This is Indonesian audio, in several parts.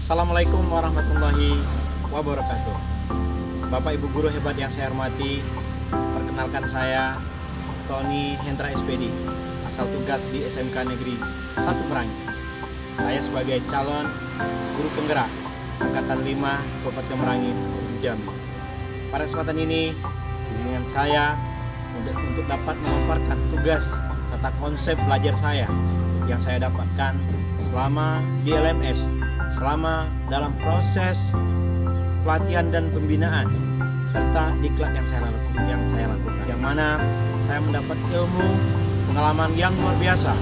Assalamualaikum warahmatullahi wabarakatuh. Bapak Ibu guru hebat yang saya hormati, perkenalkan saya Tony Hendra SPD, asal tugas di SMK Negeri 1 Merangin. Saya sebagai calon guru penggerak Angkatan 5 Kabupaten Merangin, Provinsi Jambi. Pada kesempatan ini, izinkan saya untuk dapat memaparkan tugas serta konsep belajar saya yang saya dapatkan selama di LMS, selama dalam proses pelatihan dan pembinaan serta diklat yang saya lakukan, yang mana saya mendapat ilmu pengalaman yang luar biasa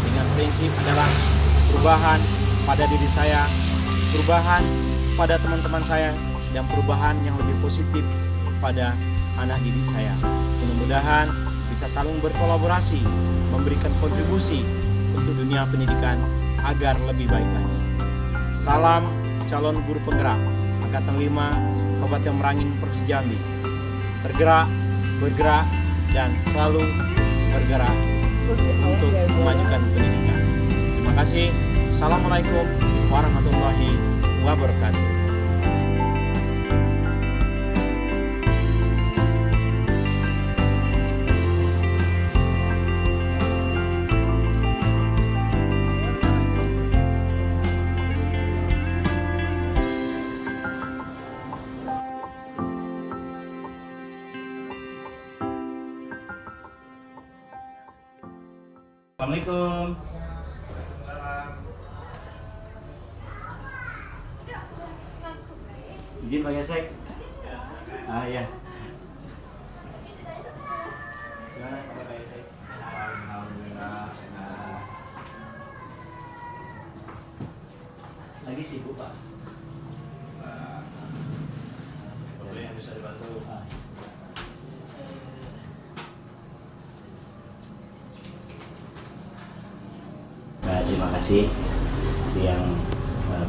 dengan prinsip adalah perubahan pada diri saya, perubahan pada teman-teman saya, dan perubahan yang lebih positif pada anak didik saya. Mudah-mudahan bisa saling berkolaborasi, memberikan kontribusi untuk dunia pendidikan agar lebih baik lagi. Salam calon guru penggerak Angkatan 5 Kabupaten Merangin, Provinsi Jambi. Tergerak, bergerak, dan selalu bergerak untuk memajukan pendidikan. Terima kasih. Assalamualaikum warahmatullahi wabarakatuh. Assalamualaikum. Izin Pak Gesek. Ya. Gimana Pak Gesek? Alhamdulillah. Lagi sibuk Pak. Apa yang bisa dibantu? Terima kasih. Yang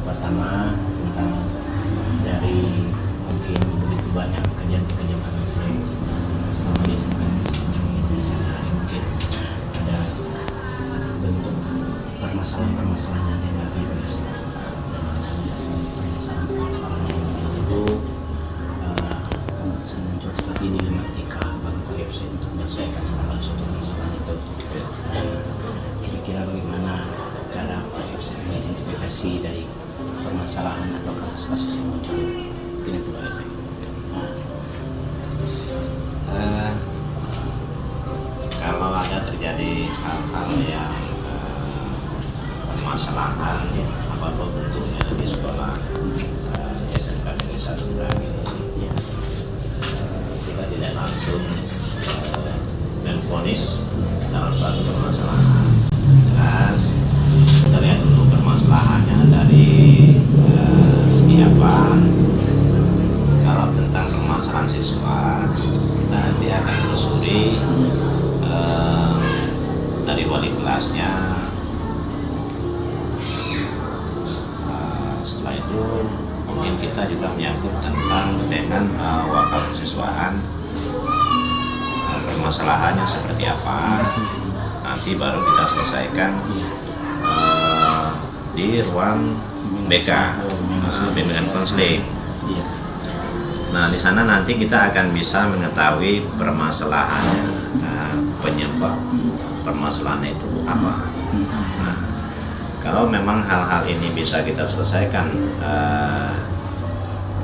pertama tentang dari mungkin begitu banyak pekerjaan-pekerjaan manusia selama di sana mungkin ada bentuk permasalahan-permasalahan yang negatif, permasalahan yang itu akan muncul seperti ini ketika bagi PFC untuk menyelesaikan suatu permasalahan itu. Kira-kira bagaimana cara PFC mengidentifikasi dari permasalahan atau kasus-kasus yang muncul? Mungkin itu Pak. Kalau ada terjadi hal-hal yang permasalahan apapun bentuknya di sekolah SMK Negeri 1 Merangin ini, kita tidak langsung memvonis dalam suatu permasalahan. Jelas kita lihat dulu permasalahannya dari segi apa. Kalau tentang permasalahan siswa, kita nanti akan telusuri dari wali kelasnya. Setelah itu mungkin kita juga menyangkut tentang dengan wakil siswaan, permasalahannya seperti apa. Nanti baru kita selesaikan di ruang BK, bimbingan konseling. Nah, di sana nanti kita akan bisa mengetahui permasalahannya, penyebab permasalahan itu apa. Nah, kalau memang hal-hal ini bisa kita selesaikan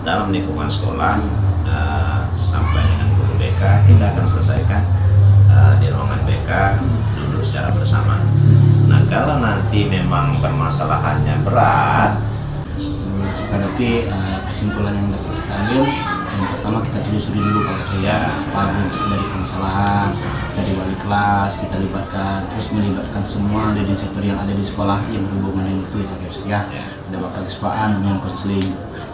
dalam lingkungan sekolah sampai dengan guru BK, kita akan selesaikan di ruangan BK dulu secara bersama. Nah, kalau nanti memang permasalahannya berat, berarti kesimpulan yang dapat kita ambil, yang pertama kita telusuri dulu kalau saya apa bentuk dari permasalahan, dari wali kelas kita libatkan, terus melibatkan semua dari sektor yang ada di sekolah yang berhubungan dengan itu ya. Ada wakil siswaan, yang konseling,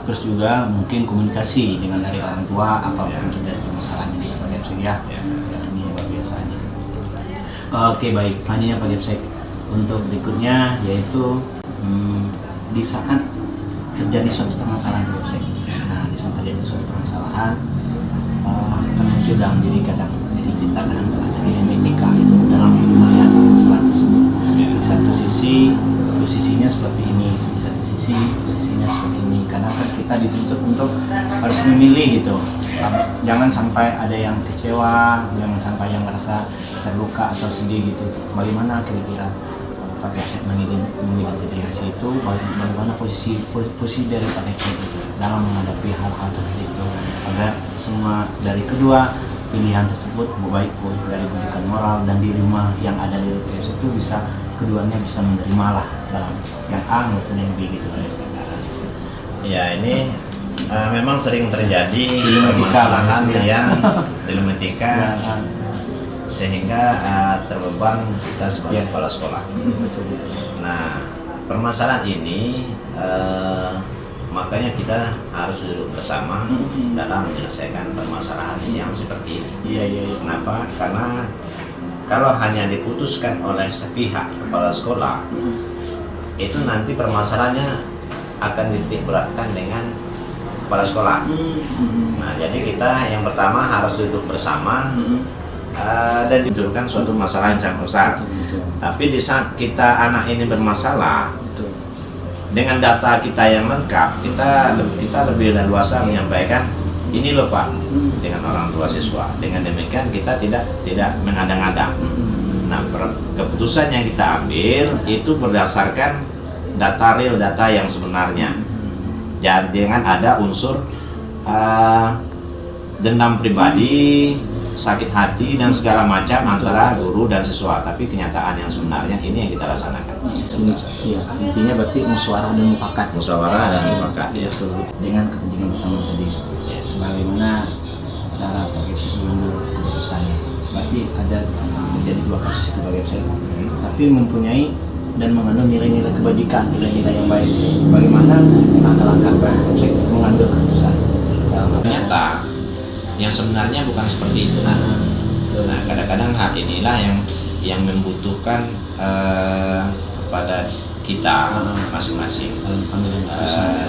terus juga mungkin komunikasi dengan dari orang tua apa bentuk dari permasalahannya di Pak Gepsek ya. Ini luar biasa aja. Oke, baik, selanjutnya Pak Gepsek untuk berikutnya yaitu di saat terjadi suatu permasalahan Pak Gepsek. Nah, di saat terjadi suatu permasalahan kan muncul dalam diri kadang, jadi kita kadang ada etika itu dalam melihat permasalahan tersebut. Di satu sisi posisinya seperti ini, di satu sisi posisinya seperti ini, karena kan kita dituntut untuk harus memilih gitu. Jangan sampai ada yang kecewa, jangan sampai yang merasa terluka atau sedih gitu. Bagaimana kira-kira Pak Gepsek mengidentifikasi itu, bagaimana posisi dari Pak Gepsek itu dalam menghadapi hal-hal seperti itu, agar semua dari kedua pilihan tersebut, baik dari pendidikan moral dan dilema yang ada di Gepsek itu keduanya bisa menerima lah dalam yang A maupun yang B gitu. Ya, ini memang sering terjadi Dilematika, permasalahan ya. yang dilematika Ya, sehingga terbeban kita sebagai kepala sekolah. betul. Nah, permasalahan ini makanya kita harus duduk bersama dalam menyelesaikan permasalahan yang seperti ini. Iya. Kenapa? Karena kalau hanya diputuskan oleh sepihak kepala sekolah, itu nanti permasalahannya akan dititik beratkan dengan kepala sekolah. Nah, jadi kita yang pertama harus duduk bersama dan ditimbulkan suatu masalah yang sangat besar. Tapi di saat kita anak ini bermasalah, dengan data kita yang lengkap, kita lebih leluasa menyampaikan ini loh Pak, dengan orang tua siswa. Dengan demikian kita tidak mengadang-adang. Nah, keputusan yang kita ambil itu berdasarkan data real, data yang sebenarnya. Jangan ada unsur dendam pribadi, sakit hati dan segala macam antara guru dan siswa. Tapi kenyataan yang sebenarnya ini yang kita laksanakan. Iya, intinya berarti musyawarah dan mufakat. Musyawarah dan mufakat, ya. Betul. Dengan kepentingan bersama tadi. Ya. Bagaimana cara Pak Gepsek mengambil keputusannya? Berarti ada terjadi dua kasus itu Pak Gepsek, tapi mempunyai dan mengandung nilai-nilai kebajikan, nilai-nilai yang baik. Bagaimana langkah-langkah Pak Gepsek mengambil keputusan? Ternyata yang sebenarnya bukan seperti itu. Nah, kadang-kadang hal inilah yang membutuhkan kepada kita masing-masing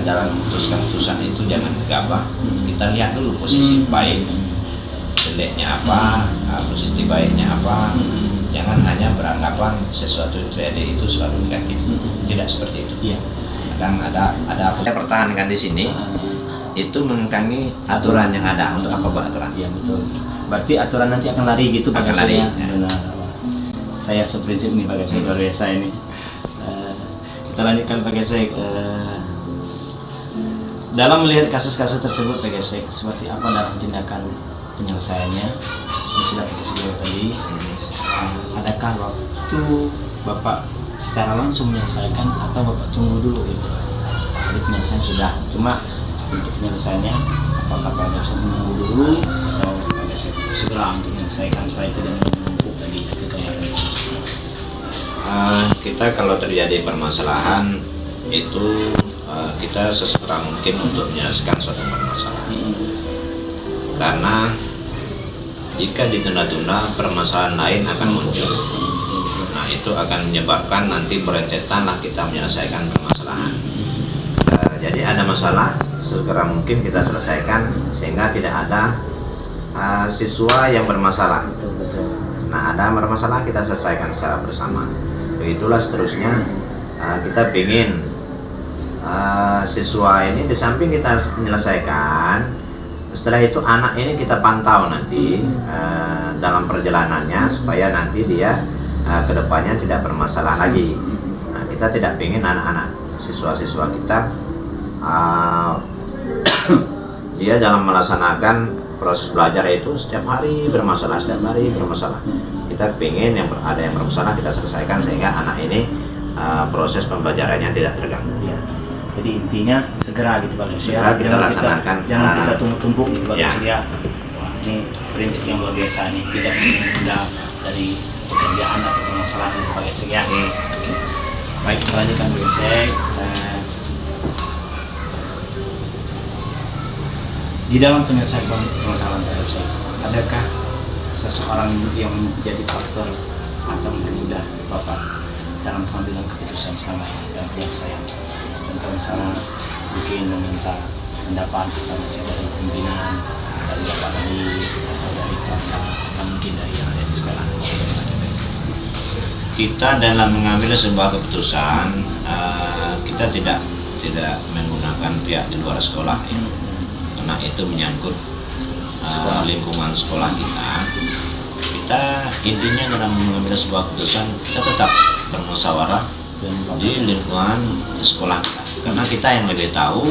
dalam memutuskan keputusan itu. Jangan gegabah. Kita lihat dulu posisi baik, jeleknya apa, posisi baiknya apa. Jangan hanya beranggapan sesuatu yang terjadi itu selalu negatif. Tidak seperti itu. Iya. Kadang ada apa saya pertahankan di sini itu mengengkangi aturan yang ada. Untuk apa Pak aturan? Iya, betul. Berarti aturan nanti akan lari gitu Pak Akan Gepsek lari, ya? ya. Benar. Saya seprinsip nih Pak Gepsek, luar biasa ini. Kita lanjutkan Pak Gepsek. Dalam melihat kasus-kasus tersebut Pak Gepsek, seperti apa dalam tindakan penyelesaiannya yang sudah kita sebut tadi? Adakah waktu Bapak secara langsung menyelesaikan atau Bapak tunggu dulu gitu? Jadi penyelesaian sudah, cuma untuk penyelesaiannya apakah Pak Gepsek menunggu dulu atau Pak Gepsek segera untuk menyelesaikan supaya tidak menumpuk tadi kekemarin? Kita kalau terjadi permasalahan itu kita sesegera mungkin untuk menyelesaikan suatu permasalahan. Karena jika ditunda-tunda, permasalahan lain akan muncul. Nah, itu akan menyebabkan nanti berentetanlah kita menyelesaikan permasalahan. Jadi ada masalah, segera mungkin kita selesaikan sehingga tidak ada siswa yang bermasalah. Nah, ada bermasalah kita selesaikan secara bersama. Begitulah seterusnya. Kita ingin siswa ini di samping kita menyelesaikan, setelah itu anak ini kita pantau nanti dalam perjalanannya supaya nanti dia kedepannya tidak bermasalah lagi. Nah, kita tidak ingin anak-anak siswa-siswa kita dia dalam melaksanakan proses belajar itu setiap hari bermasalah. Kita ingin ada yang bermasalah kita selesaikan sehingga anak ini proses pembelajarannya tidak terganggu. Ya. Jadi intinya segera gitu Pak Gepsek. Segera kita laksanakan. Jangan kita tumpuk-tumpuk gitu Pak Ya. Gepsek ya. Wah, ini prinsip yang luar biasa nih, tidak menunda dari pekerjaan atau permasalahan gitu Pak Gepsek ya. Oke. Baik, kita lanjutkan Pak Gepsek. Di dalam penyelesaian permasalahan Pak Gepsek, adakah seseorang yang menjadi faktor atau mempermudah Bapak dalam pengambilan keputusan selama dalam penyelesaian? Contoh misalnya mungkin meminta pendapat atau nasihat dari pimpinan, dari Bapak tadi, atau dari keluarga, atau mungkin dari yang ada di sekolah. Kita dalam mengambil sebuah keputusan kita tidak tidak menggunakan pihak di luar sekolah ya. Karena itu menyangkut lingkungan sekolah kita. Kita intinya dalam mengambil sebuah keputusan, kita tetap bermusyawarah di lingkungan sekolah kita, karena kita yang lebih tahu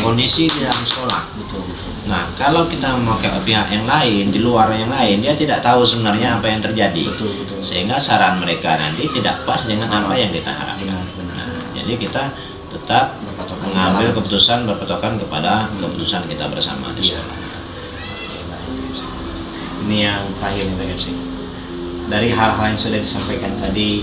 kondisi di dalam sekolah. Nah, kalau kita memakai pihak yang lain di luar yang lain, dia tidak tahu sebenarnya apa yang terjadi, sehingga saran mereka nanti tidak pas dengan apa yang kita harapkan. Nah, jadi kita tetap mengambil keputusan berpatokan kepada keputusan kita bersama di sekolah. Ini yang terakhir nih Pak FC. Dari hal-hal yang sudah disampaikan tadi,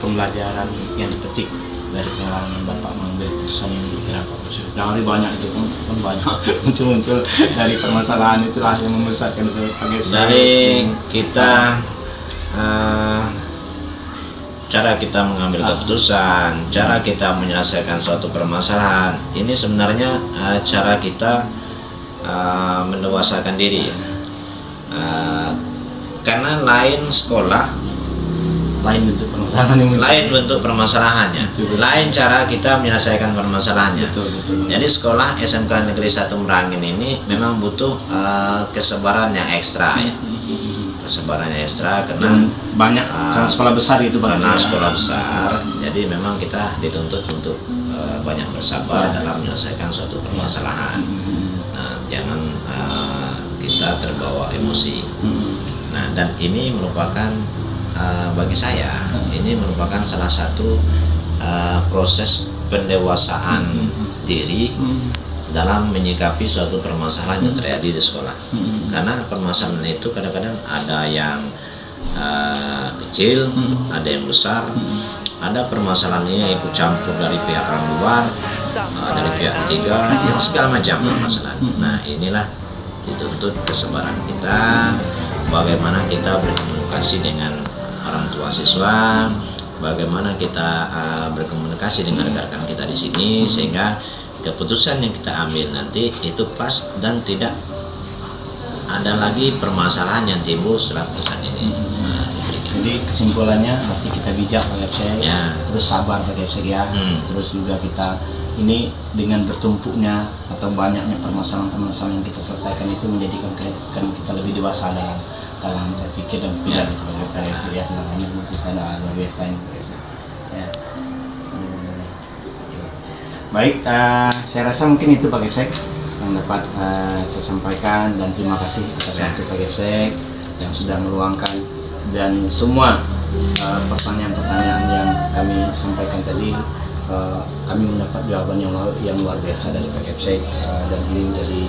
pembelajaran yang dipetik dari pengalaman Bapak mengambil keputusan ini kenapa Pak? Dari banyak itu kan banyak muncul dari permasalahan itulah yang membesarkan Pak FC. Dari kita cara kita mengambil keputusan, cara kita menyelesaikan suatu permasalahan, ini sebenarnya cara kita mendewasakan diri ya. Karena lain sekolah, lain bentuk permasalahan yang lain bentuk permasalahannya, lain cara kita menyelesaikan permasalahannya. Jadi sekolah SMK Negeri 1 Merangin ini memang butuh kesabaran yang ekstra ya. Kesabaran yang ekstra karena banyak karena sekolah besar itu Pak. Karena sekolah besar, jadi memang kita dituntut untuk banyak bersabar dalam menyelesaikan suatu permasalahan. Nah, jangan kita terbawa emosi. Nah, dan ini merupakan bagi saya ini merupakan salah satu proses pendewasaan diri dalam menyikapi suatu permasalahan yang terjadi di sekolah. Karena permasalahan itu kadang-kadang ada yang kecil, ada yang besar, ada permasalahannya ikut campur dari pihak orang luar, dari pihak ketiga, yang segala macam permasalahan. Nah, inilah dituntut kesabaran kita, bagaimana kita berkomunikasi dengan orang tua siswa, bagaimana kita berkomunikasi dengan rekan-rekan kita di sini, sehingga keputusan yang kita ambil nanti itu pas dan tidak ada lagi permasalahan yang timbul setelah keputusan ini. Jadi kesimpulannya berarti kita bijak Pak FC, Ya. terus sabar Pak FC ya, terus juga kita ini dengan bertumpuknya atau banyaknya permasalahan-permasalahan yang kita selesaikan itu menjadikan kita lebih dewasa dalam berpikir dan berpikir Pak FC ya. Namanya keputusan luar biasa ini Pak FC. Ya. Baik, saya rasa mungkin itu Pak FC yang dapat saya sampaikan, dan terima kasih atas waktu Pak FC yang sudah meluangkan, dan semua pertanyaan-pertanyaan yang kami sampaikan tadi kami mendapat jawaban yang luar biasa dari Pak FC, dan ini menjadi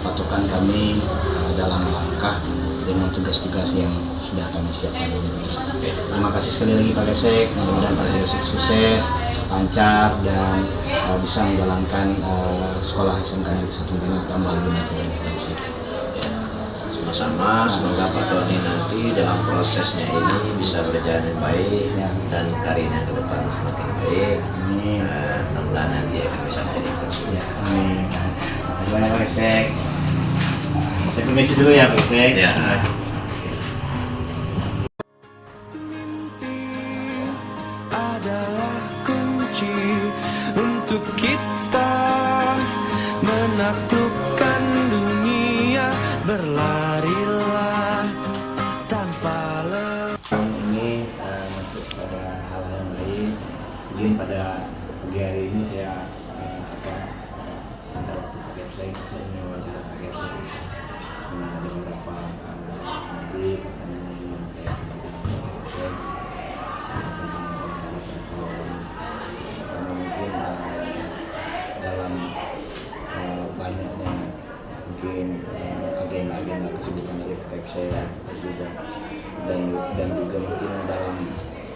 patokan kami dalam langkah dengan tugas-tugas yang sudah kami siapkan. Terima kasih sekali lagi Pak FC, mudah-mudahan Pak FC sukses, lancar, dan bisa menjalankan sekolah SMK Negeri 1 Merangin tambah lebih baik Pak FC. Sama-sama, semoga Pak Tony nanti dalam prosesnya ini bisa berjalan dengan baik dan karirnya ke depan semakin baik. Amin. Mudah-mudahan nanti akan bisa menjadi konsul. Amin. Terima kasih banyak Pak FC. Saya permisi dulu ya Pak FC. Ya. Adalah kunci untuk kita menaklukkan dunia, berlarilah tanpa lelah. Ini masuk pada hal yang lain. Mungkin pada pagi hari ini saya minta waktu Pak FC, saya ingin wawancara Pak FC. Ada beberapa nanti pertanyaan yang saya sampaikan kepada Pak FC. Karena mungkin dalam banyaknya mungkin agenda-agenda kesibukan dari FC terus juga dan juga mungkin dalam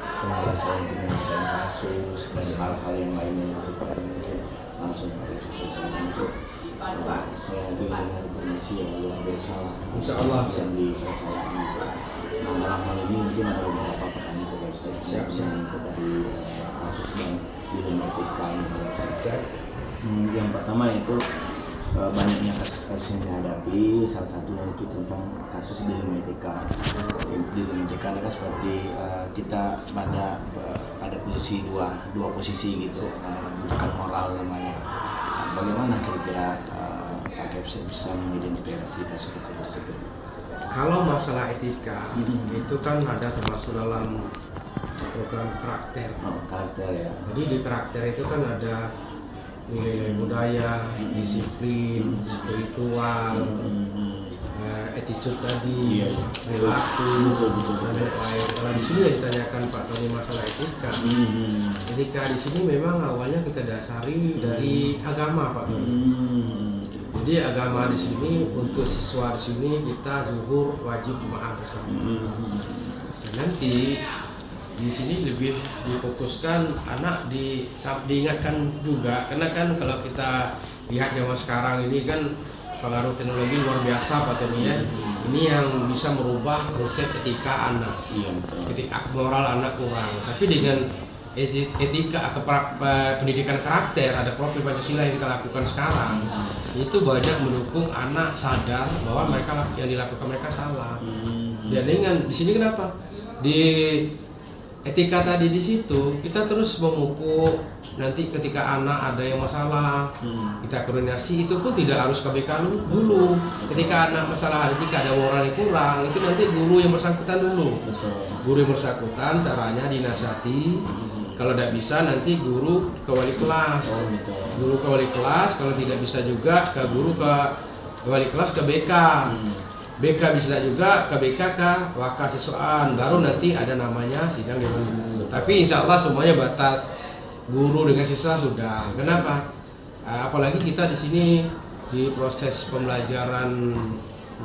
penyelesaian kasus dan hal-hal yang lainnya yang seperti mungkin langsung Pak FC selesaikan itu. Saya ingin dengar informasi yang luar biasa lah, insya Allah yang diselesaikan. Nah, dalam hal ini mungkin ada beberapa pertanyaan ke saya dari kasus dan dilematika ini saya. Yang pertama yaitu banyaknya kasus-kasus yang dihadapi, salah satunya itu tentang kasus dilematika. Dilematika adalah seperti kita pada ada posisi dua posisi gitu, bukan moral namanya. Bagaimana kira-kira Pak Kepsek bisa mengidentifikasi kasus-kasus tersebut? Kalau masalah etika itu kan ada termasuk dalam program karakter. Karakter ya. Jadi di karakter itu kan ada nilai-nilai budaya, disiplin, spiritual, attitude tadi, Iya. perilaku, Betul. dan lain-lain. Kalau di sini yang ditanyakan Pak Tony masalah etika, etika di sini memang awalnya kita dasari dari agama Pak Tony. Jadi agama di sini untuk siswa di sini kita zuhur wajib jemaah bersama. Dan nanti di sini lebih difokuskan anak diingatkan juga, karena kan kalau kita lihat zaman sekarang ini kan pengaruh teknologi luar biasa Pak Tony ya. Ini yang bisa merubah konsep etika anak. Iya betul. Ketika moral anak kurang, tapi dengan etika pendidikan karakter, ada profil Pancasila yang kita lakukan sekarang, itu banyak mendukung anak sadar bahwa mereka yang dilakukan mereka salah. Dan dengan di sini kenapa di etika tadi di situ kita terus memupuk, nanti ketika anak ada yang masalah kita koordinasi, itu pun tidak harus KBK dulu. Ketika anak masalah etika ada moral yang kurang, itu nanti guru yang bersangkutan dulu. Betul. Guru yang bersangkutan caranya dinasihati. Kalau tidak bisa nanti guru ke wali kelas. Betul. Guru ke wali kelas, kalau tidak bisa juga ke guru ke wali kelas ke BK. BK bisa juga ke BK ke wakil siswaan, baru nanti ada namanya sidang dewan guru. Tapi insya Allah semuanya batas guru dengan siswa sudah. Kenapa? Apalagi kita di sini di proses pembelajaran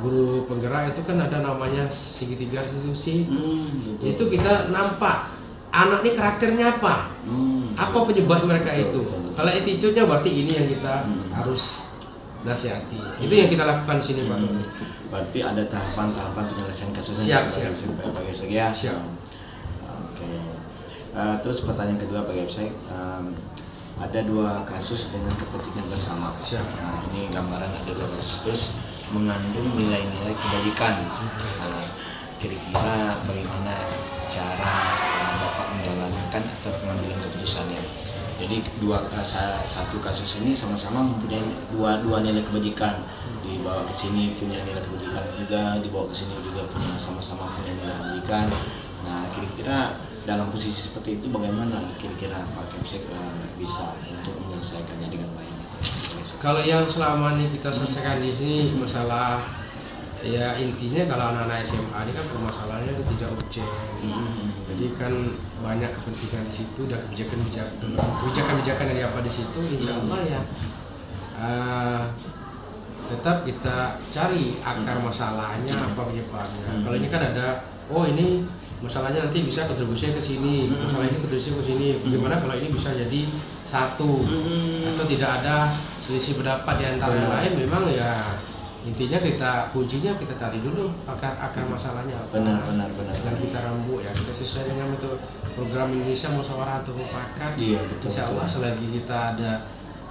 guru penggerak itu kan ada namanya segitiga restitusi. Itu kita nampak anak ini karakternya apa? Apa penyebab mereka itu? Kalau attitude-nya berarti ini yang kita harus nasihati. Itu yang kita lakukan di sini Pak. Berarti ada tahapan-tahapan penyelesaian kasusnya. Siap. Pak Kepsek ya. Siap. Oke. Terus pertanyaan kedua Pak Kepsek, ada dua kasus dengan kepentingan bersama. Siap. Nah, ini gambaran ada dua kasus terus mengandung nilai-nilai kebajikan. Kira-kira bagaimana cara Bapak menjalankan atau pengambilan keputusannya? Jadi satu kasus ini sama-sama mempunyai dua nilai kebajikan. Dibawa ke sini punya nilai kebajikan juga, dibawa ke sini juga punya sama-sama punya nilai kebajikan. Nah, kira-kira dalam posisi seperti itu bagaimana kira-kira Pak Kepsek bisa untuk menyelesaikannya dengan baik? Kalau yang selama ini kita selesaikan di sini masalah, ya intinya kalau anak-anak SMA ini kan permasalahannya itu tidak urgent. Jadi kan banyak kepentingan di situ dan kebijakan-kebijakan yang diapa di situ, insya Allah ya tetap kita cari akar masalahnya apa penyebabnya. Kalau ini kan ada, oh ini masalahnya nanti bisa kontribusinya ke sini, masalah ini kontribusinya ke sini. Bagaimana kalau ini bisa jadi satu atau tidak ada selisih pendapat di antara yang lain? Memang ya intinya kuncinya kita cari dulu akar masalahnya apa. Benar. Dan kita rembuk ya, kita sesuai dengan metode program Indonesia Musyawarah untuk Mufakat. Iya, betul. Insya Allah selagi kita ada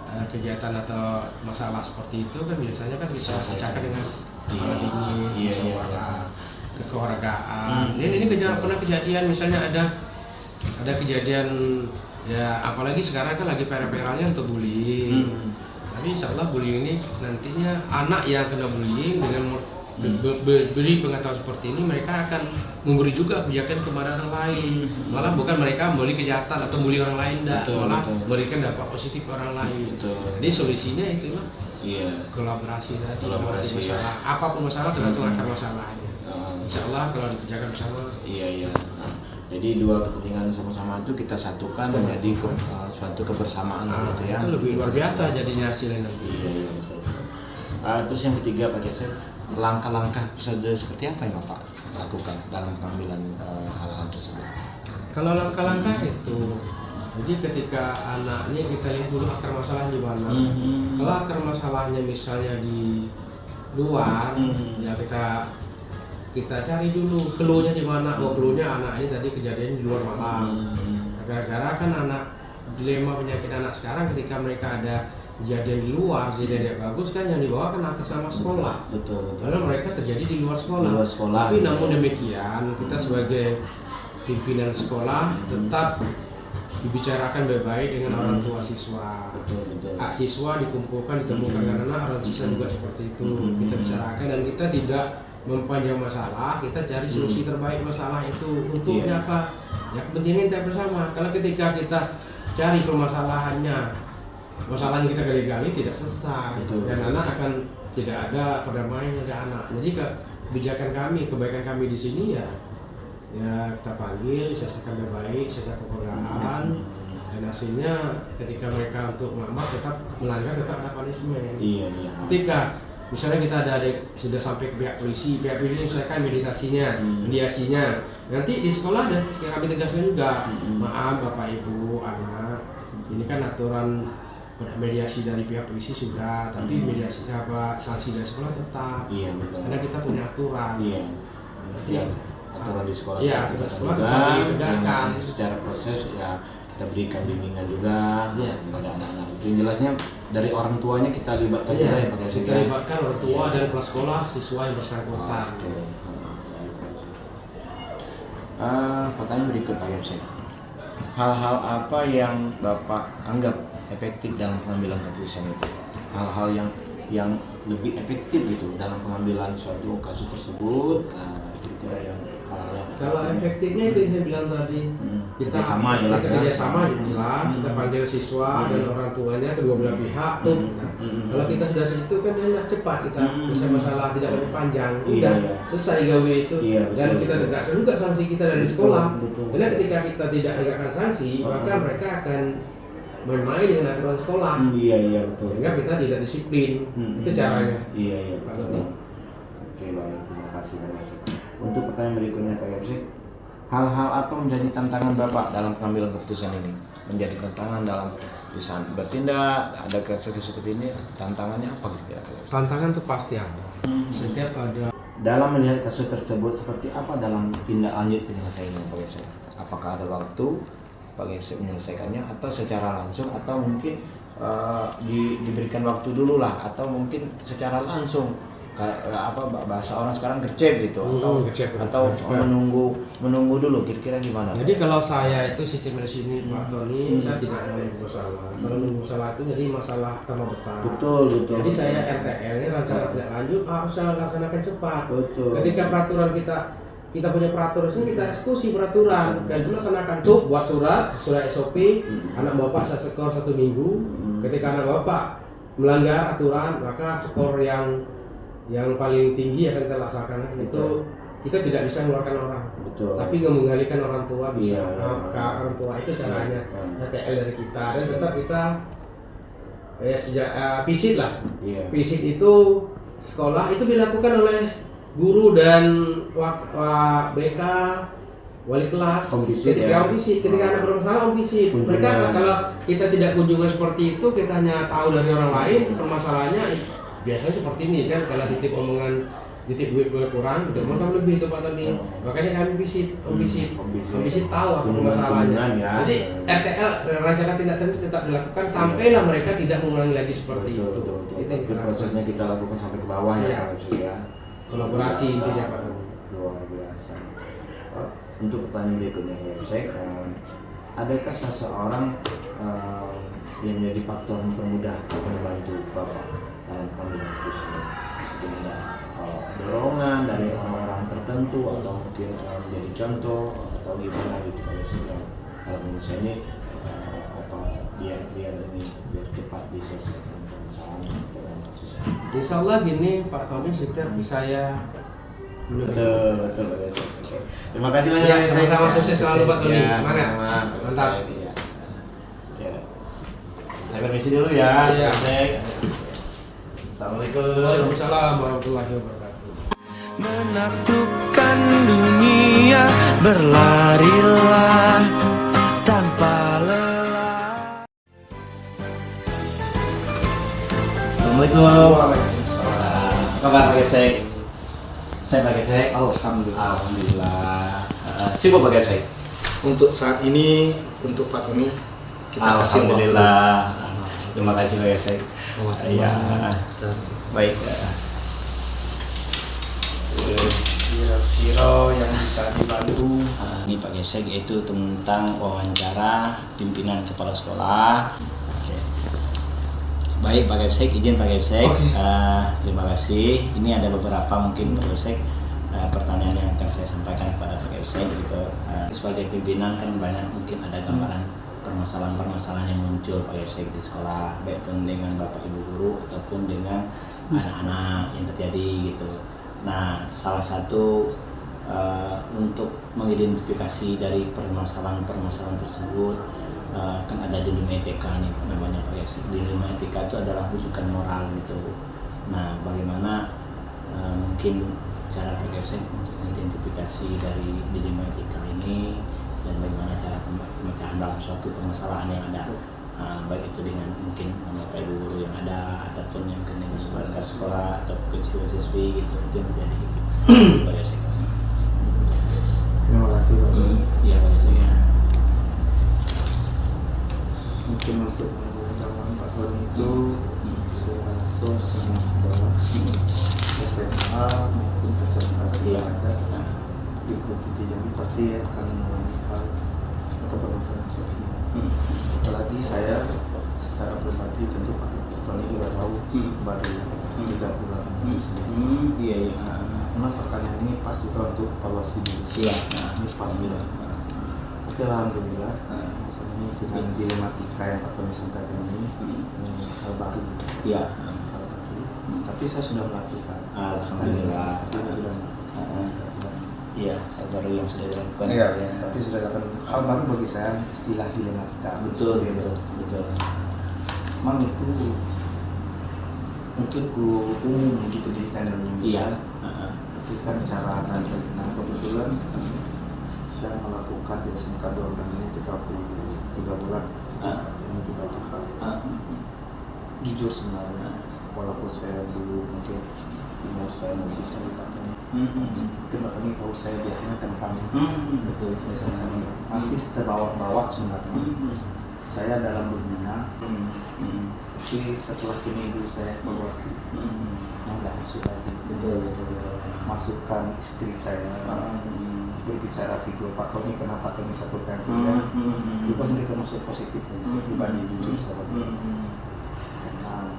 kegiatan atau masalah seperti itu kan biasanya kan bisa pecahkan dengan kepala dingin, musyawarah, kekeluargaan. Ini pernah kejadian misalnya ada kejadian ya, apalagi sekarang kan lagi pera-peranya untuk bullying. Tapi insya Allah bullying ini nantinya anak yang kena bullying dengan beri pengetahuan seperti ini, mereka akan memberi juga kebijakan kepada orang lain. Malah bukan mereka memberi kejahatan atau bully orang lain, malah memberikan dampak positif orang lain. Jadi solusinya itu lah. Iya. Kolaborasi tadi. Kolaborasi, masalah. Apapun masalah tergantung akar masalahnya. Insya Allah kalau dikerjakan bersama. Iya. Jadi dua kepentingan sama-sama itu kita satukan menjadi suatu kebersamaan gitu ya. Itu lebih luar biasa jadinya hasilnya nanti. Iya, betul. Terus yang ketiga Pak Kepsek, langkah-langkah prosedur seperti apa yang Bapak lakukan dalam pengambilan hal-hal tersebut? Kalau langkah-langkah itu, jadi ketika anak ini kita lihat dulu akar masalahnya di mana. Kalau akar masalahnya misalnya di luar, ya kita cari dulu clue-nya di mana. Oh, clue-nya anak ini tadi kejadian di luar malam. Gara-gara kan anak dilema penyakit anak sekarang ketika mereka ada kejadian di luar, kejadian tidak bagus kan yang dibawa kan atas nama sekolah. Betul. Karena mereka terjadi di luar sekolah. Tapi namun demikian kita sebagai pimpinan sekolah tetap dibicarakan baik-baik dengan orang tua siswa. Betul. Siswa dikumpulkan, ditemukan dengan anak, orang siswa juga seperti itu. Kita bicarakan dan kita tidak mempanjang masalah, kita cari solusi terbaik masalah itu. Untuknya apa? Ya kepentingan kita bersama. Kalau ketika kita cari permasalahannya, masalahnya kita gali-gali tidak selesai. Dan anak akan tidak ada perdamaian dari anak. Jadi kebijakan kami, kebaikan kami di sini ya kita panggil, diselesaikan baik-baik secara kekeluargaan. Dan hasilnya ketika mereka untuk melamar tetap melanggar, tetap ada punishment. Iya. Ketika misalnya kita ada sudah sampai ke pihak polisi selesaikan mediasinya. Nanti di sekolah ada kami tegaskan juga, maaf Bapak Ibu, anak, ini kan aturan mediasi dari pihak polisi sudah, tapi mediasi sanksi dari sekolah tetap. Iya betul. Karena kita punya aturan. Iya. Nanti Aturan di sekolah. Iya, kita aturan sekolah juga, tetap ditegakkan. dan secara proses ya kita berikan bimbingan juga kepada anak-anak. Itu yang jelasnya dari orang tuanya kita libatkan juga ya Pak Kapsek. Kita libatkan orang tua dan kepala sekolah, siswa yang bersangkutan. Oke. Pertanyaan berikut Pak Kapsek. Hal-hal apa yang Bapak anggap efektif dalam pengambilan keputusan itu? Hal-hal yang lebih efektif gitu dalam pengambilan suatu kasus tersebut. Kira-kira yang hal-hal yang Kalau efektifnya itu yang saya bilang tadi, kita sama jelas ya. kerjasama jelas, kita panggil siswa dan orang tuanya kedua belah pihak tuh. Nah, kalau kita sudah situ kan enak cepat kita bisa masalah tidak lebih panjang, udah selesai gawe itu. Dan kita tegaskan juga sanksi kita dari sekolah. Karena ketika kita tidak tegakkan sanksi, maka mereka akan main-main dengan aturan sekolah. Iya betul. Sehingga kita tidak disiplin. Itu caranya. Iya. Pak Betul. Tony. Oke baik, terima kasih banyak. Untuk pertanyaan berikutnya Pak Kapsek, hal-hal apa menjadi tantangan Bapak dalam pengambilan keputusan ini? Menjadi tantangan dalam bisa bertindak, ada kasus seperti ini, tantangannya apa kira-kira? Tantangan itu pasti ada. Setiap ada. Dalam melihat kasus tersebut seperti apa dalam tindak lanjut penyelesaiannya Pak Kapsek? Apakah ada waktu Pak Kapsek menyelesaikannya atau secara langsung atau mungkin diberikan waktu dulu lah atau mungkin secara langsung bahasa orang sekarang gercep gitu atau menunggu dulu kira-kira gimana? Jadi kalau saya itu sistem di sini Pak Tony, saya tidak mau menunggu masalah. Kalau menunggu masalah itu jadi masalah tambah besar. Betul. Jadi saya RTL-nya rencana tidak lanjut harus saya laksanakan cepat. Betul. Ketika peraturan kita punya peraturan ini kita eksekusi peraturan dan itu laksanakan tuh buat surat sesuai SOP. Anak bapak saya skor 1 minggu. Ketika anak bapak melanggar aturan maka skor yang paling tinggi akan kita laksanakan. Itu kita tidak bisa mengeluarkan orang. Betul. Tapi mengendalikan orang tua bisa. Iya. Orang tua itu caranya RTL dari kita dan tetap kita visit lah. Visit itu sekolah itu dilakukan oleh guru dan BK, wali kelas. Ketika anak bermasalah visit. Mereka kalau kita tidak kunjungan seperti itu, kita hanya tahu dari orang lain permasalahannya. Biasanya seperti ini kan, kalau titip omongan titip duit kurang, titip omongan lebih itu Pak Tony. Makanya kami visit tahu apa permasalahannya. Jadi RTL rencana tindak lanjut tetap dilakukan sampailah mereka tidak mengulangi lagi seperti itu. Itu prosesnya kita lakukan sampai ke bawah ya. Kolaborasi intinya Pak Tony. Luar biasa. Untuk pertanyaan berikutnya adakah seseorang yang menjadi faktor mempermudah atau membantu Bapak dalam pengambilan keputusan? Mungkin ada dorongan dari orang-orang tertentu atau mungkin menjadi contoh atau gimana gitu Pak Kapsek dalam Indonesia ini biar cepat diselesaikan permasalahan dalam kasus ini. Insya Allah gini Pak Tony, setiap saya Betul Pak Kapsek. Terima kasih banyak. Ya, sama-sama sukses selalu Pak Tony. Ya, Semangat. Mantap. Ya. Saya permisi dulu ya. Iya. Assalamualaikum. Waalaikumsalam warahmatullahi wabarakatuh. Menaklukkan dunia, berlarilah tanpa lelah. Assalamualaikum. Waalaikumsalam. Apa kabar Pak Kapsek? Saya Pak Kapsek. Alhamdulillah. Sibuk Pak Kapsek? Untuk saat ini, untuk Pak Tony, kita kasih waktu. Alhamdulillah. Terima kasih Pak Kapsek. Iya. Baik. Iya. kira yang bisa dibantu. Ini Pak Gepsek, yaitu tentang wawancara pimpinan kepala sekolah. Oke. Baik Pak Gepsek, izin Pak Gepsek. Terima kasih. Ini ada beberapa mungkin Pak Gepsek pertanyaan yang akan saya sampaikan kepada Pak Gepsek gitu. Sebagai pimpinan kan banyak mungkin ada gambaran permasalahan-permasalahan yang muncul Pak Gepsek di sekolah, baik pun dengan Bapak Ibu guru ataupun dengan anak-anak yang terjadi gitu. Nah, salah satu untuk mengidentifikasi dari permasalahan-permasalahan tersebut kan ada dilema etika nih namanya Pak Gepsek. Dilema etika itu adalah rujukan moral gitu. Nah, bagaimana mungkin cara Pak Gepsek untuk mengidentifikasi dari dilema etika ini dan bagaimana cara pemecahan dalam suatu permasalahan yang ada, baik itu dengan mungkin Bapak Ibu guru yang ada ataupun yang dengan keluarga sekolah atau siswa-siswi gitu, itu yang terjadi gitu. Pak Gepsek. Terima kasih Pak. Iya Pak Gepsek ya. Mungkin untuk pengetahuan Pak Tony itu saya rasa semua sekolah SMA maupun SMK sekolah di Provinsi Jambi pasti akan mengalami hal atau permasalahan seperti ini. Apalagi saya secara pribadi tentu Pak Tony juga tahu baru 3 bulan di sini. Iya. Memang pertanyaan ini pas juga untuk evaluasi diri. Iya. Ini pas juga. Tapi alhamdulillah kami dengan dilematika yang Pak Tony sampaikan ini hal baru. Iya. Hal baru. Tapi saya sudah melakukan. Alhamdulillah. Saya sudah melakukan. Iya, hal baru yang sudah dilakukan. Iya, tapi sudah dilakukan hal baru bagi saya istilah dilematika. Betul. Memang itu mungkin umum di pendidikan dan Iya. tapi kan cara nanti. Nah kebetulan saya melakukan di SMK 2 ini 33 bulan. Ini juga jujur sebenarnya, walaupun saya dulu mungkin umur saya lebih dari Pak Tony. Mungkin Pak Tony tahu saya biasanya temperamen. Betul. Biasanya masih terbawa-bawa sebenarnya. Saya dalam berminat. Tapi setelah seminggu saya evaluasi. Nggak masuk lagi. Betul. Masukkan istri saya. Berbicara figur Pak Tony, kenapa Tony satu ganti ya? Juga mereka masuk positif. Saya pribadi jujur saya. Karena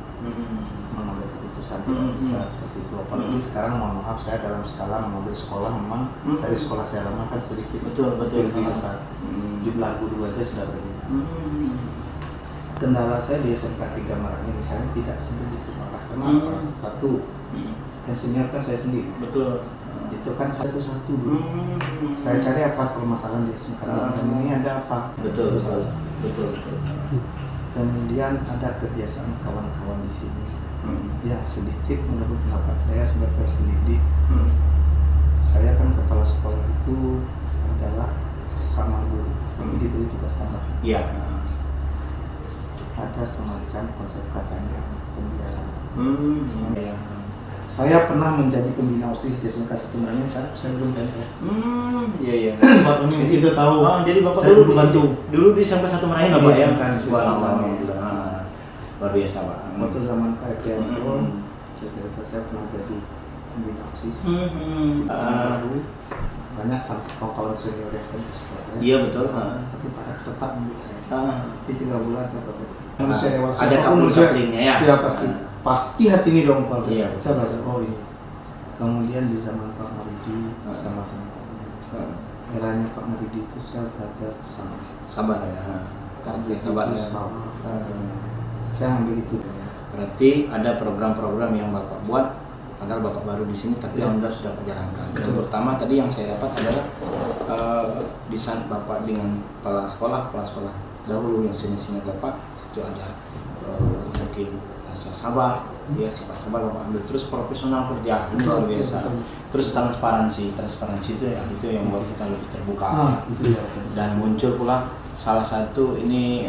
mengambil keputusan tidak bisa seperti itu. Apalagi sekarang mohon maaf saya dalam skala mengambil sekolah memang dari sekolah saya lama kan sedikit lebih besar. Jumlah guru aja sudah berbeda. Kendala saya di SMK 3 Marangi misalnya tidak sebegitu marah. Kenapa? Satu, yang senior kan saya sendiri. Betul. Itu kan satu-satu dulu. Saya cari apa permasalahan di SMK dan ini ada apa? Betul. Kemudian ada kebiasaan kawan-kawan di sini. Ya sedikit menurut pendapat saya sebagai pendidik. Saya kan kepala sekolah itu adalah sama guru. Kami diberi tugas tambahan. Iya. Ada semacam konsep katanya pembiaran. Iya. Saya pernah menjadi pembina OSIS di SMK 1 Marangi saat saya belum PNS. Iya. Pak Tony itu tahu. Oh, jadi Bapak saya dulu bantu. Dulu di sampai 1 Marangi Bapak ya? Alhamdulillah. Luar biasa Pak. Waktu zaman Pak Prianto, cerita saya pernah jadi pembina OSIS. Lalu banyak kawan-kawan senior yang PNS. Iya betul. Tapi Pak F tetap menurut saya. Tapi 3 bulan saya Pak. Ada manusia coupling-couplingnya ya? Ya pasti hati ini dong Pak. Iya. Saya belajar ini. Kemudian di zaman Pak Maridi sama-sama eranya Pak Maridi itu saya belajar Sabar ya. Karena sabar ya. Saya ambil itu. Berarti ada program-program yang Bapak buat, padahal Bapak baru di sini, tapi alhamdulillah sudah Pak jalankan. Yang pertama tadi yang saya dapat adalah di saat Bapak dengan kepala sekolah dahulu yang senior Bapak itu ada mungkin rasa sabar, ya sifat sabar Bapak ambil, terus profesional kerja itu luar biasa, terus transparansi itu ya itu yang buat kita lebih terbuka. Dan muncul pula salah satu ini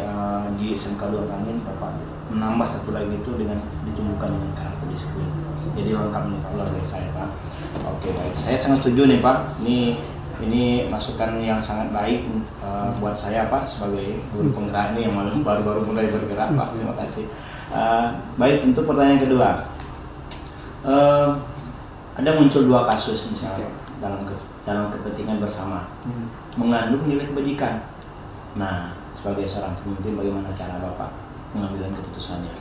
di SMK 2 Marangi Bapak menambah satu lagi itu dengan ditumbuhkan dengan karakter disiplin. Jadi lengkap nih Pak, luar biasa ya Pak. Oke baik, saya sangat setuju nih Pak. Ini masukan yang sangat baik buat saya Pak sebagai guru penggerak ini yang baru-baru mulai bergerak Pak. Terima kasih. Baik, untuk pertanyaan kedua, ada muncul 2 kasus misalnya dalam kepentingan bersama, mengandung nilai kebajikan. Nah, sebagai seorang pemimpin, bagaimana cara Bapak pengambilan keputusannya?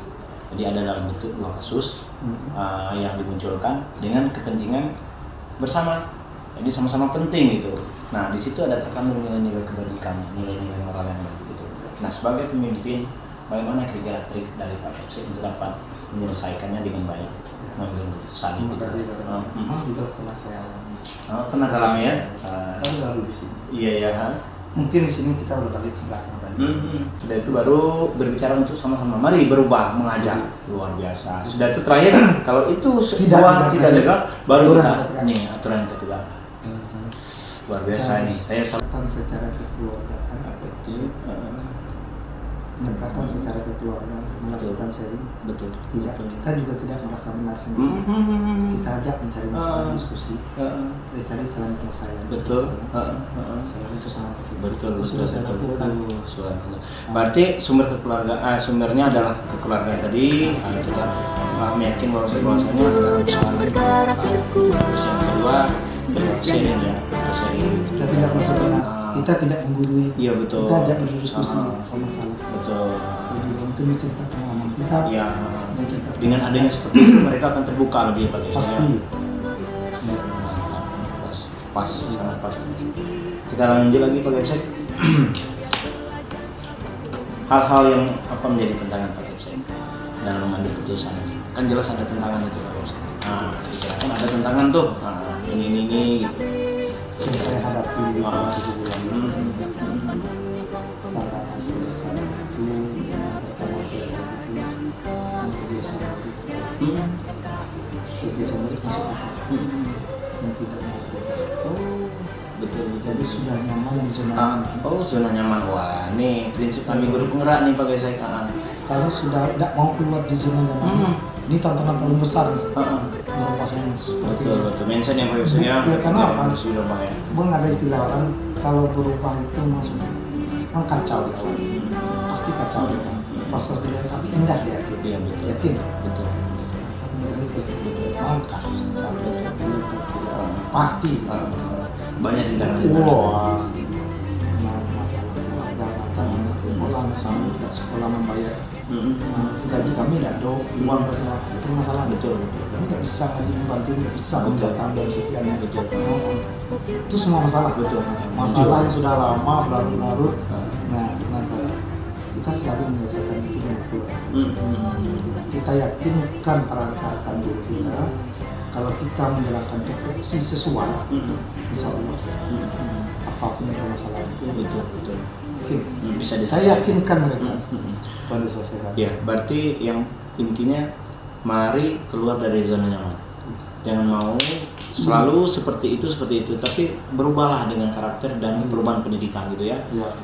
Jadi ada dalam bentuk 2 kasus yang dimunculkan dengan kepentingan bersama, jadi sama-sama penting gitu. Nah, di situ ada terkandung nilai-nilai kebajikannya, nilai-nilai moral yang baik gitu. Nah, sebagai pemimpin, bagaimana kira-kira trik dari Pak FC untuk dapat menyelesaikannya dengan baik, mengambil keputusan itu? Terima kasih Bapak. Juga pernah saya alami. Pernah alami ya? Lalu di sini. Iya ya. Mungkin di sini kita udah balik ke belakang tadi. Sudah itu baru berbicara untuk sama-sama mari berubah, mengajak, luar biasa. Sudah itu terakhir kalau itu tidak legal, baru kita nih aturan kita tegak. Luar biasa nih. Saya pendekatan secara kekeluargaan, apa itu? pendekatan secara kekeluargaan, melakukan sharing. Betul. Tidak, Betul. kita juga tidak merasa benar sendiri. Kita ajak mencari masalah, diskusi, kita cari jalan penyelesaian. Betul. Masalah itu sangat efektif. Betul. Sudah saya lakukan. Subhanallah. Berarti sumber kekeluargaan, sumbernya adalah kekeluargaan tadi. Kita meyakin bahwasanya adalah usaha terus yang kedua sharing ya, kita sharing. Kita tidak merasa benar. Kita tidak menggurui. Iya betul. Kita ajak berdiskusi masalah. Betul. Jadi untuk mencerita pengalaman kita. Iya. mencerita Dengan adanya seperti itu mereka akan terbuka lebih pada pasti. Mantap, pas, sangat pas. Kita lanjut lagi Pak Gepsek. Hal-hal yang apa menjadi tantangan Pak Gepsek dalam mengambil keputusan? Kan jelas ada tantangan itu Pak Gepsek. Nah, kan ada tantangan tuh. Nah, ini gitu. Yang saya hadapi di masih bulan tantangan besar itu pertama saya kebiasaan masuk yang tidak mau. Betul. Jadi sudah nyaman di zona Zona nyaman. Wah, ini prinsip kami guru penggerak nih Pak Gepsek. kalau sudah tidak mau keluar di zona nyaman, ini tantangan paling besar nih. Merubah yang seperti Betul. Mention yang Pak Gepsek ya. Ya, karena apa? Harus dirubah ya. Bang ada istilah orang kalau berubah itu maksudnya kan kacau di awal, pasti kacau ya. Pas terlihat tapi indah di akhir. Iya betul. Yakin? Betul. Mantap. Pasti. Banyak rintangan. Wah. Nah, masalah keluarga, sekolah misalnya, sekolah membayar gaji kami tidak ada uang bersama itu masalah. Betul. Kami tidak bisa gaji membantu, tidak bisa Betul. membuat tanggal sekian. Betul. Itu semua masalah. Betul. Masalah yang sudah lama berlarut-larut. Nah, kenapa? Kita selalu menyelesaikan itu dengan keluarga. Kita yakinkan rekan diri kita kalau kita menjalankan tupoksi sesuai, insya Allah apapun yang masalah itu Betul. yakin. Bisa Saya diselesaikan. yakinkan mereka pada diselesaikan. Ya, berarti yang intinya mari keluar dari zona nyaman. Jangan mau selalu seperti itu, tapi berubahlah dengan karakter dan perubahan pendidikan gitu ya. Ya.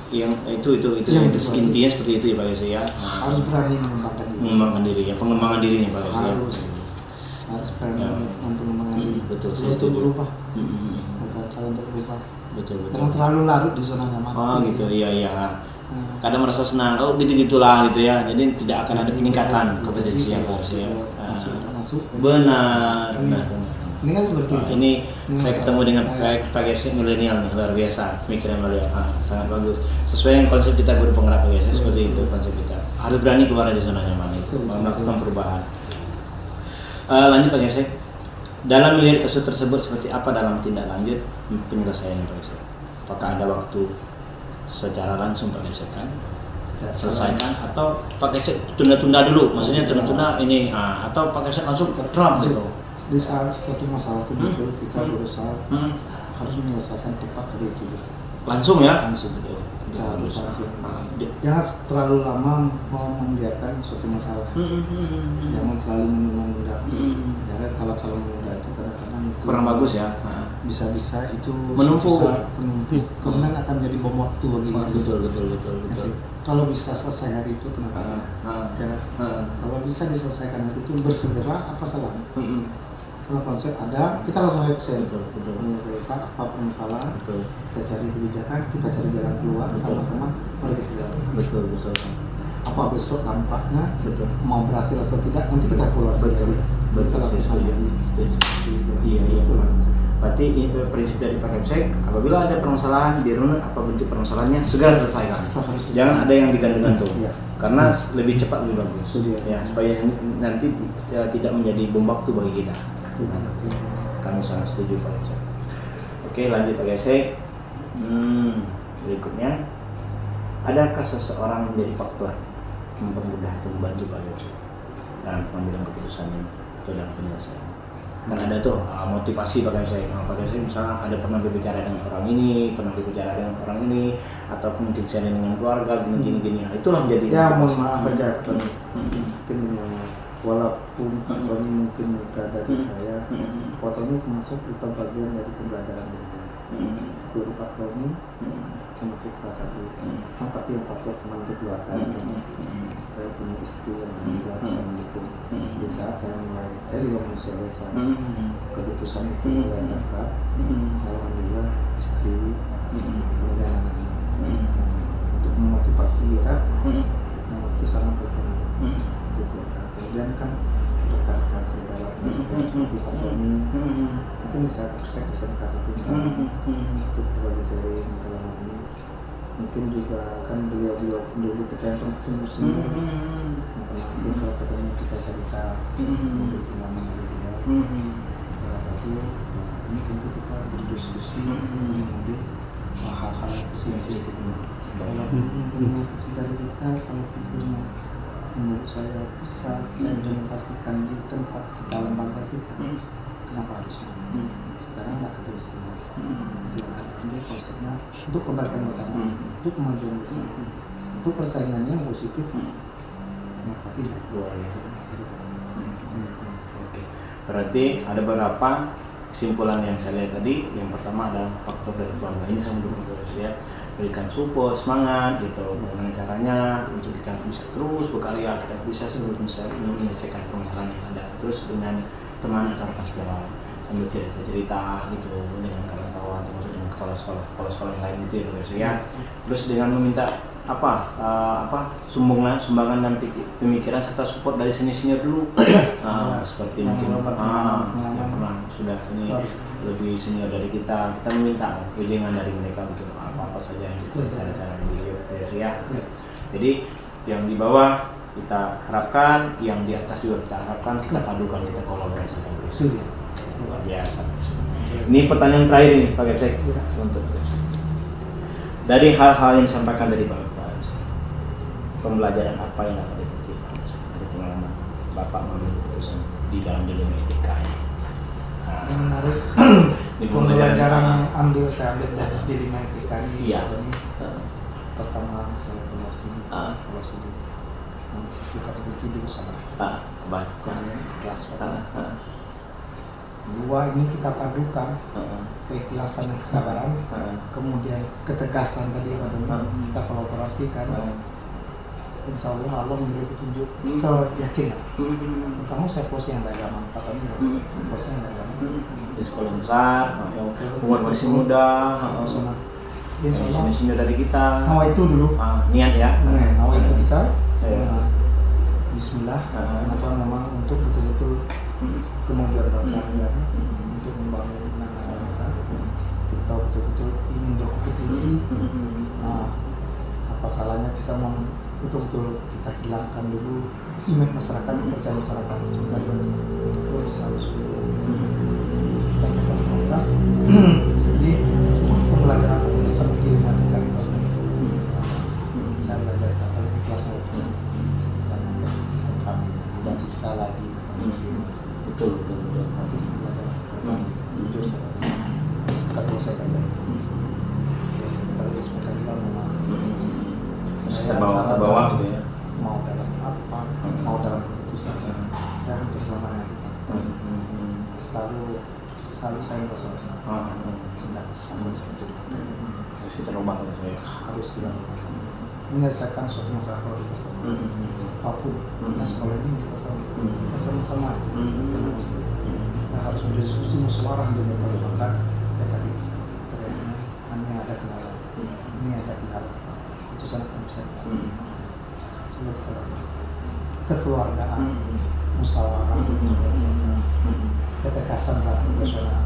Yang itu Yang intinya seperti itu ya Pak Gepsek ya. Harus berani mengembangkan diri. Mengembangkan diri ya, pengembangan dirinya Pak Gepsek ya. Harus berani Ya. mengembangkan pengembangan diri. Betul, saya Untuk setuju. berubah. Mm-mm. Kalau untuk berubah, Betul. jangan terlalu larut di zona nyaman. Oh gitu, iya. Nah, Kadang merasa senang, gitu-gitulah gitu ya. Jadi tidak akan ada peningkatan kompetensi yang harus ya. masuk. Benar. Ini kan seperti itu. Ini saya ketemu dengan Pak Gepsek milenial nih, luar biasa pemikiran beliau. Sangat bagus. Sesuai dengan konsep kita guru penggerak Pak Gepsek, seperti itu konsep kita. Harus berani keluar dari zona nyaman itu, melakukan perubahan. Lanjut Pak Gepsek. Dalam melihat kasus tersebut seperti apa dalam tindak lanjut penyelesaian Pak Gepsek? Apakah ada waktu secara langsung Pak Gepsek kan selesaikan atau Pak Gepsek tunda-tunda dulu, maksudnya tunda-tunda ini atau Pak Gepsek langsung drop gitu? Di saat suatu masalah itu muncul, kita berusaha harus menyelesaikan tepat dari itu. Langsung ya? Langsung. Kita Kita harus harus jangan terlalu lama membiarkan suatu masalah. Jangan selalu menunda. Jangan kalau menunda itu kadang-kadang itu kurang bagus ya. Bisa-bisa itu Menumpuk. suatu saat menumpuk. Kemudian akan jadi bom waktu bagi kita. Betul. Kalau bisa selesai hari itu kenapa? Ya. Kalau bisa diselesaikan hari itu bersegera apa salahnya? Kalau konsep ada, kita langsung action. Betul. Menyelesaikan apa permasalahan, Betul. kita cari kebijakan, kita cari jalan keluar sama-sama mari kita jalan. Betul. Apa besok dampaknya, Betul. mau berhasil atau tidak, nanti kita evaluasi. Betul. Kita lakukan Setuju. lagi. Iya. Berarti prinsip dari Pak Kepsek, apabila ada permasalahan di runut apa bentuk permasalahannya segera selesaikan. Jangan ada yang digantung-gantung. Iya. Karena lebih cepat lebih bagus. Itu dia. Ya, supaya nanti tidak menjadi bom waktu bagi kita. Nah, kami sangat setuju Pak Kepsek. Oke, lanjut Pak Kepsek. Berikutnya, adakah seseorang menjadi faktor mempermudah atau membantu Pak Kepsek dalam pengambilan keputusan ini atau dalam penyelesaian? Kan ada tuh motivasi Pak Kepsek. Pak Kepsek misalnya ada pernah berbicara dengan orang ini, pernah berbicara dengan orang ini, atau mungkin sharing dengan keluarga, gini. Nah, itulah menjadi Ya, mohon motivasi. maaf aja, mungkin walaupun foto ini mungkin udah dari saya, foto ini termasuk bukan bagian dari pembelajaran dari saya. Guru Pak Tony termasuk kelas 1, tapi yang faktor teman itu keluarga. Saya punya istri yang alhamdulillah bisa mendukung. Di saat saya juga manusia biasa. Keputusan itu mulai dapat, alhamdulillah istri, kemudian anak-anak untuk memotivasi kita, itu sangat berpengaruh. Gitu. Nah, kemudian kan dekatkan segala saya seperti Pak Tony, mungkin bisa saya SMK 1 untuk berbagi sharing dalam hal ini. Mungkin juga kan beliau dulu kita yang senior, mungkin kalau ketemu kita cerita untuk pengalaman dari beliau. Salah satu, ini tentu kita berdiskusi mengambil hal-hal positif. Kalau pintunya kecil dari kita, kalau pintunya menurut saya bisa kita implementasikan di tempat kita, lembaga kita, kenapa harus sekarang nggak ada istilah. Silakan ambil konsepnya untuk kebaikan bersama, untuk kemajuan bersama, untuk persaingannya yang positif. Kenapa tidak? Luar biasa. Oke. Berarti ada beberapa kesimpulan yang saya lihat tadi. Yang pertama adalah faktor dari keluarga. Ini saya mendukung saya berikan support, semangat gitu. Bagaimana caranya untuk kita bisa terus berkarya, kita bisa menyelesaikan permasalahan yang ada. Terus dengan teman atau rekan sejawat sambil cerita-cerita gitu dengan kawan-kawan, termasuk dengan kepala-sekolah yang lain gitu ya. Terus dengan meminta sumbangan dan pemikiran serta support dari senior dulu. Seperti mungkin yang pernah sudah ini lebih senior dari kita meminta wejangan dari mereka gitu, apa saja yang kita cara-cara ya. Jadi yang di bawah kita harapkan, yang di atas juga kita harapkan, kita padukan, kita kolaborasikan terus. Luar biasa. Ini pertanyaan terakhir ini Pak Kepsek untuk dari hal-hal yang disampaikan dari Pak Kepsek, pembelajaran apa yang dapat dipetik dari pengalaman Bapak mengambil keputusan di dalam dilema etika ini? Yang menarik pembelajaran yang saya ambil dari dilema etika ini. Iya. Pertama saya keluar sini, situ kata kunci dulu sabar. Kemudian ikhlas. Dua, ini kita padukan keikhlasan dan kesabaran, kemudian ketegasan tadi kita kolaborasikan. Insya Allah Allah memberi petunjuk. Kita yakin ya. Pertama saya posisi yang agama, posisi yang agama. Di sekolah besar, umur masih muda, senior dari kita. Nawa itu dulu. Niat ya. Nawa itu kita. Bismillah. Kenapa memang untuk betul-betul kemajuan bangsa negara, untuk membangun anak bangsa, kita betul-betul ingin berkompetensi. Apa salahnya kita mau betul-betul kita hilangkan dulu image masyarakat, kepercayaan masyarakat sebentar lagi kalau bisa seperti itu kita coba. Jadi pembelajaran besar di matematika sama saya belajar sampai kelas 2 dan ada tentang tidak bisa lagi betul jujur sekitar 2 saya belajar sekitar kita memang terbawa gitu ya, mau dalam apa, mau dalam keputusan saya hampir sama dengan kita selalu saya merasa tidak sama satu harus kita rubah harus kita rubah menyelesaikan suatu masalah kalau kita sama apapun sekolah ini kita sama-sama aja kita harus berdiskusi musyawarah dengan perbankan kita cari ini ada kendala ini ada kendala keputusan akan bisa semua kita lakukan kekeluargaan musyawarah ketegasan profesional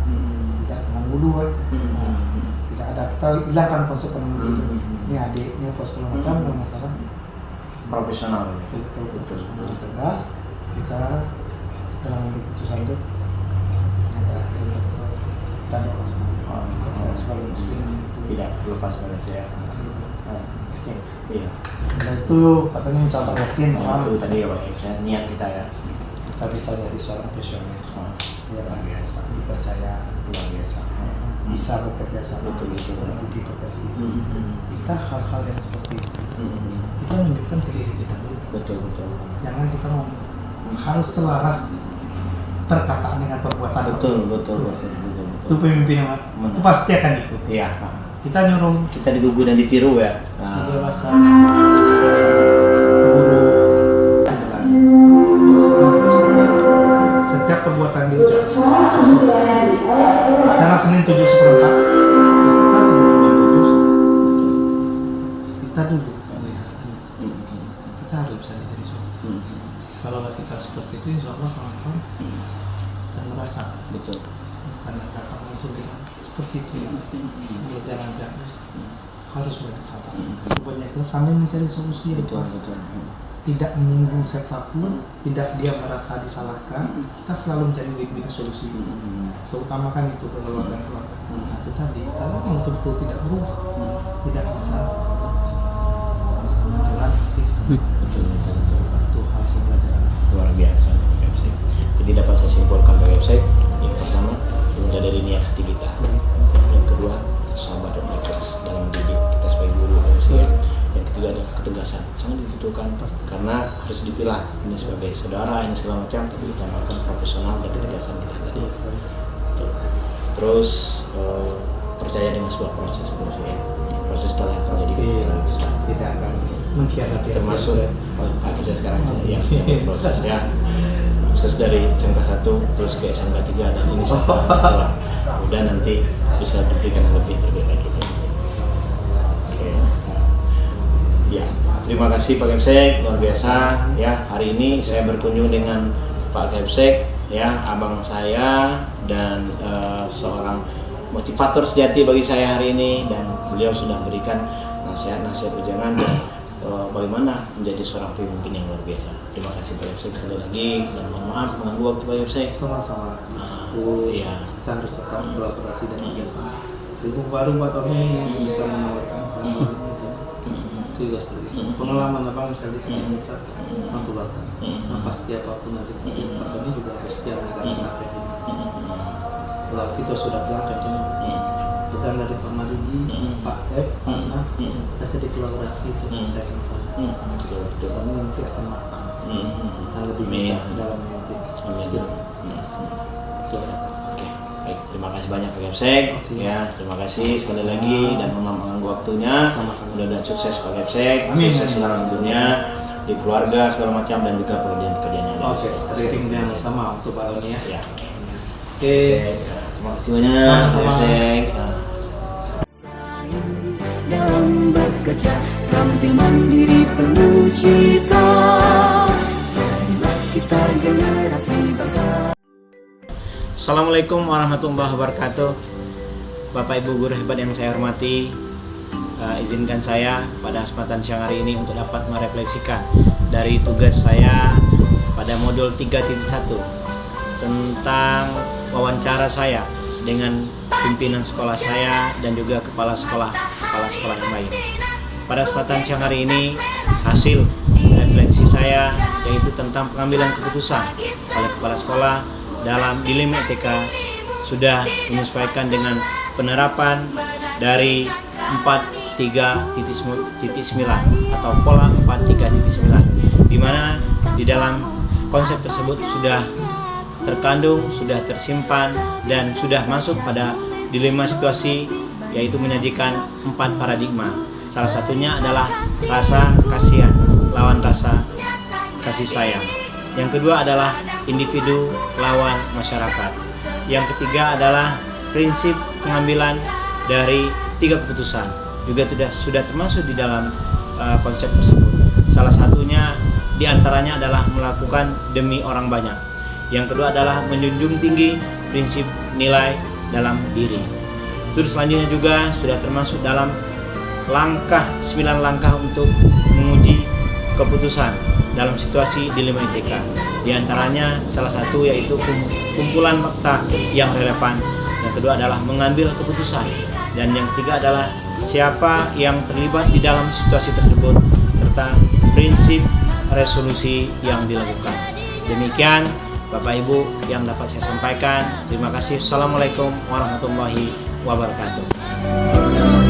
tidak dulu kan. Nah, tidak ada, kita hilangkan konsep penemu itu. Ini adiknya apa segala macam, nggak masalah. Profesional. Betul tegas. Kita dalam keputusan itu yang terakhir kita doa sama Allah sebagai muslim Tidak terlepas pada saya. yakin. Iya. Nah itu katanya insya Allah yakin Itu tadi ya Pak, saya niat kita ya. kita bisa jadi seorang visioner, ya Luar kan, biasa. dipercaya, Luar biasa. ya kan? Bisa bekerja sama, Betul. berbudi pekerti. Kita hal-hal yang seperti itu kita menunjukkan ke diri kita dulu. Betul. Jangan kita harus selaras perkataan dengan perbuatan. Betul. Itu pemimpin yang itu pasti akan ikut. Iya. Kita nyuruh Kita digugu dan ditiru ya. dewasa guru adalah setiap perbuatan diucapkan. Acara Senin 7/4 kita sebelum 7 kita duduk melihat. Kita harus bisa menjadi suatu. Kalau kita seperti itu, insya Allah kawan-kawan dan merasa Betul. karena datang langsung bilang seperti itu ya. Jalan harus banyak sabar, banyak ikhlas sambil mencari solusi yang pas. Tidak menyinggung siapapun, tidak dia merasa disalahkan. Kita selalu mencari win-win solusi. Terutamakan itu keluarga. Nah itu tadi, kalau yang betul-betul tidak berubah, tidak bisa menjalan pasti. Betul. Itu hal pembelajaran. Luar biasa Pak Kapsek. Jadi dapat saya simpulkan Pak Kapsek, yang pertama mulai dari niat hati kita, yang kedua sabar dan ikhlas dalam didik kita sebagai guru Pak Kapsek, yang ketiga adalah ketegasan, sangat dibutuhkan karena harus dipilah ini sebagai saudara, ini segala macam, tapi ditambahkan profesional dan ketegasan kita tadi. Terus percaya dengan sebuah proses setelah yang terjadi kita bisa Tidak akan mengkhianati. termasuk Pak kerja sekarang saya proses ya, proses dari SMK 1 terus ke SMK 3 dan ini setelah udah nanti bisa diberikan yang lebih terbaik lagi. Oke. Ya, terima kasih Pak Kapsek, luar biasa ya. Hari ini saya berkunjung dengan Pak Kapsek ya, abang saya dan seorang motivator sejati bagi saya hari ini, dan beliau sudah berikan nasihat-nasihat ujangan dan bagaimana menjadi seorang pemimpin yang luar biasa. Terima kasih Pak Kapsek sekali lagi, dan mohon maaf mengganggu waktu Pak Kapsek. Sama-sama. Iya. Kita harus tetap kolaborasi dan kerjasama. Ilmu baru buat orang yang bisa menawarkan itu juga seperti itu. Pengalaman abang misalnya di sini yang bisa mentularkan. Nah pasti apapun nanti terjadi, Pak Tony juga harus siap dengan stafet ini. Kalau kita sudah bilang contohnya, bukan dari Pak Maridi, Pak Ep, Pak Asna, kita jadi kolaborasi itu saya akan sama. Ini nanti akan matang, akan lebih mudah dalam memimpin. Itu ada. Oke, baik. Terima kasih banyak Pak Kapsek. Oke. Ya, terima kasih sekali lagi dan mohon maaf mengganggu waktunya. Sama-sama. Mudah-mudahan sukses Pak Kapsek, Amin. sukses dalam dunia, di keluarga segala macam, dan juga pekerjaan-pekerjaan yang lain. Oke, ring yang sama untuk Pak Tony ya. Ya. Oke. Ya, terima kasih banyak Pak Sama-sama. Kapsek. dalam bekerja, tampil mandiri penuh cita. Kita generasi bangsa. Assalamualaikum warahmatullahi wabarakatuh. Bapak Ibu guru hebat yang saya hormati, izinkan saya pada kesempatan siang hari ini untuk dapat merefleksikan dari tugas saya pada modul 3.1 tentang wawancara saya dengan pimpinan sekolah saya dan juga kepala sekolah yang lain. Pada kesempatan siang hari ini, hasil refleksi saya yaitu tentang pengambilan keputusan oleh kepala sekolah dalam dilema TK sudah menyesuaikan dengan penerapan dari 4.3.9 atau pola 4.3.9, di mana di dalam konsep tersebut sudah terkandung, sudah tersimpan, dan sudah masuk pada dilema situasi, yaitu menyajikan 4 paradigma. Salah satunya adalah rasa kasihan lawan rasa kasih sayang. Yang kedua adalah individu lawan masyarakat. Yang ketiga adalah prinsip pengambilan dari 3 keputusan. Juga sudah termasuk di dalam konsep tersebut. Salah satunya diantaranya adalah melakukan demi orang banyak. Yang kedua adalah menjunjung tinggi prinsip nilai dalam diri. Studi selanjutnya juga sudah termasuk dalam 9 langkah untuk menguji keputusan dalam situasi dilema ITK. Di antaranya salah satu yaitu kumpulan fakta yang relevan. Yang kedua adalah mengambil keputusan. Dan yang ketiga adalah siapa yang terlibat di dalam situasi tersebut serta prinsip resolusi yang dilakukan. Demikian Bapak Ibu yang dapat saya sampaikan. Terima kasih. Assalamualaikum warahmatullahi wabarakatuh.